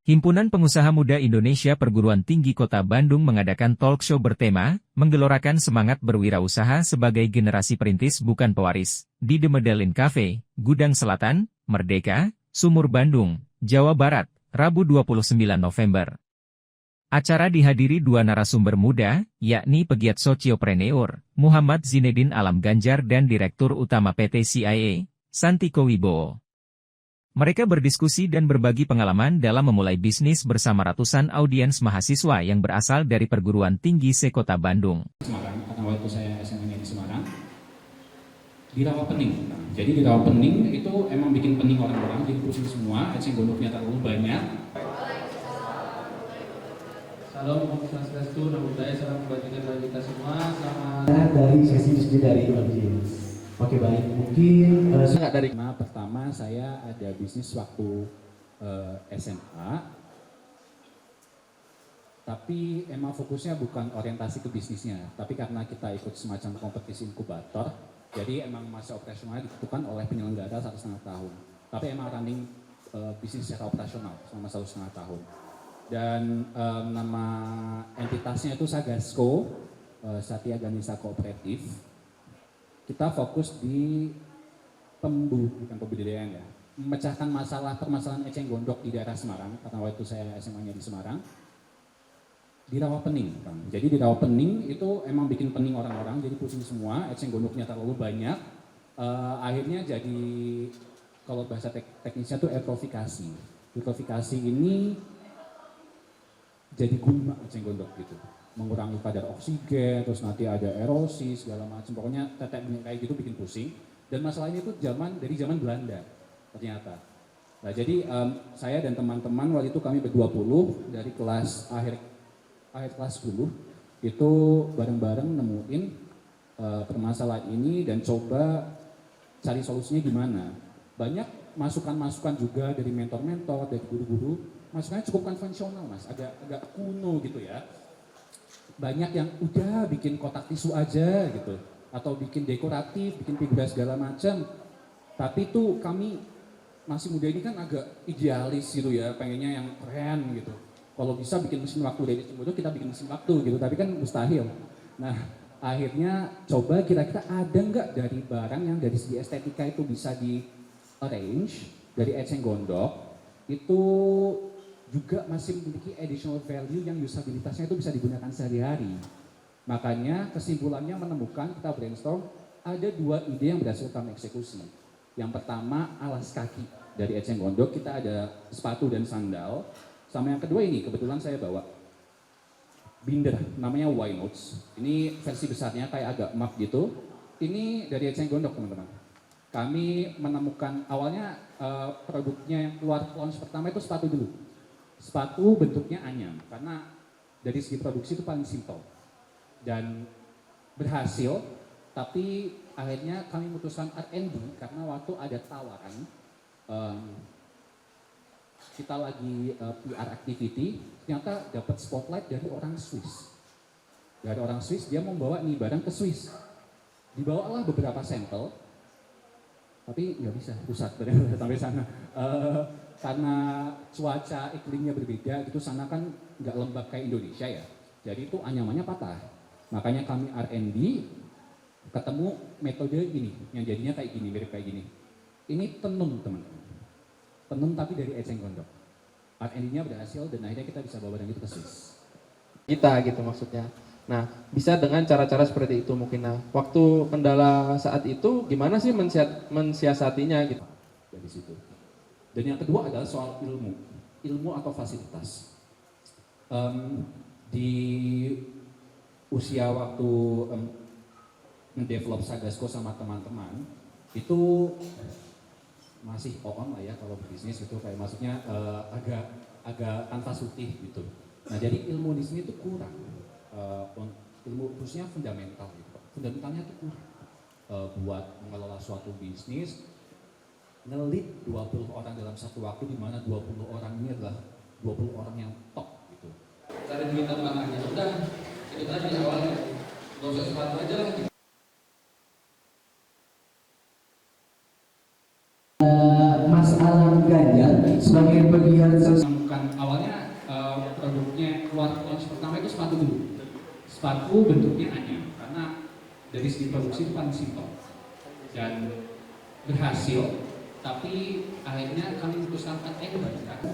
Himpunan Pengusaha Muda Indonesia Perguruan Tinggi Kota Bandung mengadakan talk show bertema, menggelorakan semangat berwirausaha sebagai generasi perintis bukan pewaris, di The Medellin Cafe, Gudang Selatan, Merdeka, Sumur Bandung, Jawa Barat, Rabu 29 November. Acara dihadiri dua narasumber muda, yakni pegiat Sociopreneur, Muhammad Zinedin Alam Ganjar dan Direktur Utama PT CIA, Santiko Wibowo. Mereka berdiskusi dan berbagi pengalaman dalam memulai bisnis bersama ratusan audiens mahasiswa yang berasal dari perguruan tinggi se-Kota Bandung. Semarang, karena waktu saya SMA di Semarang, di Rawapening. Jadi di Rawapening itu emang bikin pening orang-orang, jadi pusing semua, eceng gondoknya terlalu banyak. Salam Om Swastiastu, Namo Buddhaya, salam kebajikan bagi kita semua. Selamat dari sesi diskusi dari audiens. Oke baik, mungkin dari pertama saya ada bisnis waktu SMA, tapi emang fokusnya bukan orientasi ke bisnisnya, tapi karena kita ikut semacam kompetisi inkubator, jadi emang masa operasionalnya ditentukan oleh penyelenggara 1,5 tahun. Tapi emang running bisnis secara operasional selama 1,5 tahun. Dan nama entitasnya itu Sagasco, Satya Ganesha Kooperatif. Kita fokus di bukan pembudidayaan ya, memecahkan permasalahan eceng gondok di daerah Semarang, karena waktu saya SMA-nya di Semarang, di Rawapening, Bang. Jadi di Rawapening itu emang bikin pening orang-orang, jadi pusing semua, eceng gondoknya terlalu banyak, akhirnya jadi, kalau bahasa teknisnya itu eutrofikasi. Eutrofikasi ini jadi gulma eceng gondok gitu. Mengurangi kadar oksigen, terus nanti ada erosi segala macam, pokoknya tetek kayak gitu bikin pusing. Dan masalahnya itu dari zaman Belanda ternyata. Nah jadi saya dan teman-teman waktu itu kami ber-20 dari kelas akhir kelas 10 itu bareng-bareng nemuin permasalahan ini dan coba cari solusinya gimana. Banyak masukan-masukan juga dari mentor-mentor, dari guru-guru, masukannya cukup konvensional mas, agak kuno gitu ya. Banyak yang udah bikin kotak tisu aja gitu, atau bikin dekoratif, bikin figura segala macam. Tapi tuh kami masih muda ini kan agak idealis gitu ya, pengennya yang keren gitu. Kalau bisa bikin mesin waktu dari itu kita bikin mesin waktu gitu, tapi kan mustahil. Nah akhirnya coba kira-kira ada nggak dari barang yang dari segi estetika itu bisa di arrange dari eceng gondok itu juga masih memiliki additional value yang usabilitasnya itu bisa digunakan sehari-hari. Makanya kesimpulannya menemukan, kita brainstorm, ada dua ide yang berhasil kami eksekusi. Yang pertama alas kaki dari eceng gondok, kita ada sepatu dan sandal. Sama yang kedua ini, kebetulan saya bawa binder, namanya Y-Notes. Ini versi besarnya kayak agak map gitu. Ini dari eceng gondok teman-teman. Kami menemukan, awalnya produknya yang keluar launch pertama itu sepatu dulu. Sepatu bentuknya anyam, karena dari segi produksi itu paling simpel. Dan berhasil, tapi akhirnya kami memutuskan R&D karena waktu ada tawaran, kita lagi PR activity, ternyata dapat spotlight dari orang Swiss. Dari orang Swiss, dia membawa nih barang ke Swiss. Dibawalah beberapa sampel, tapi nggak bisa, rusak sampai sana. Karena cuaca iklimnya berbeda, gitu sana kan nggak lembab kayak Indonesia ya. Jadi itu anyamannya patah. Makanya kami R&D ketemu metode ini, yang jadinya kayak gini, mirip kayak gini. Ini tenun teman-teman. Tenun tapi dari eceng gondok. R&D-nya berhasil dan akhirnya kita bisa bawa barang itu ke Swiss. kita gitu maksudnya. Nah, bisa dengan cara-cara seperti itu mungkin. Nah, waktu kendala saat itu gimana sih mensiasatinya gitu? Dari situ. Dan yang kedua adalah soal ilmu atau fasilitas. Di usia waktu mendevelop Sagasco sama teman-teman, itu masih on lah ya kalau berbisnis itu kayak maksudnya agak kanvas putih gitu. Nah jadi ilmu di sini tuh kurang, ilmu khususnya fundamental gitu. Fundamentalnya tuh kurang buat mengelola suatu bisnis. Ngelit 20 orang dalam satu waktu, di mana 20 orang ini adalah 20 orang yang top gitu. Cari duit tambahannya, udah itu tadi awalnya, gak usah sepatu aja lah. Mas Alam Ganjar sebagai pegiat Bukan awalnya produknya keluar launch pertama itu sepatu dulu. Sepatu bentuknya anyam karena dari segi produksi itu paling simpel dan berhasil. Tapi akhirnya kami memutuskan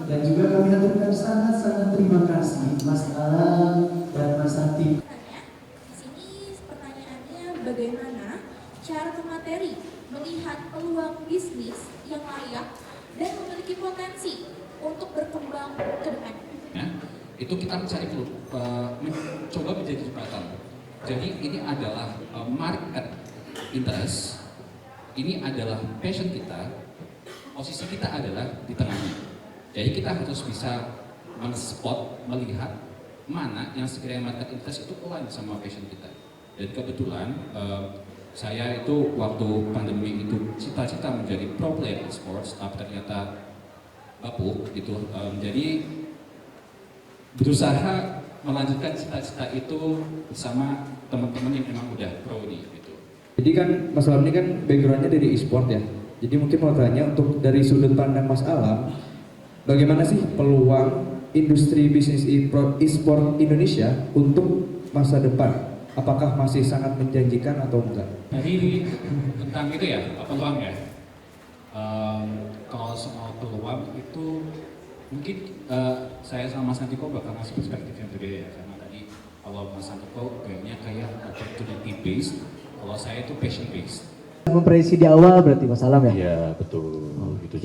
Dan juga kami aturkan sangat-sangat terima kasih Mas Alam dan Mas Santi. Di sini pertanyaannya bagaimana cara pemateri melihat peluang bisnis yang layak dan memiliki potensi untuk berkembang ke depan. ya, itu kita mencari mencoba menjadi jembatan. Jadi ini adalah market interest, ini adalah passion kita, posisi kita adalah di tengahnya. Jadi kita harus bisa men-spot, melihat mana yang sekiranya market interest itu align sama passion kita. Dan kebetulan saya itu waktu pandemi itu cita-cita menjadi pro player e-sports, tapi ternyata bapuk gitu. Jadi berusaha melanjutkan cita-cita itu bersama teman-teman yang memang udah pro nih gitu. Jadi kan Mas Alam ini kan backgroundnya dari e-sport ya. Jadi mungkin mau tanya untuk dari sudut pandang Mas Alam, bagaimana sih peluang industri bisnis e-sport Indonesia untuk masa depan? Apakah masih sangat menjanjikan atau enggak? Jadi tentang itu ya, peluang ya. Kalau soal peluang itu mungkin saya sama Mas Santiko bakal ngasih perspektif yang berbeda ya. Karena tadi kalau Mas Santiko kayaknya kayak opportunity based, kalau saya itu passion based. Memprediksi di awal berarti Mas Alam ya? Iya betul. Gitu.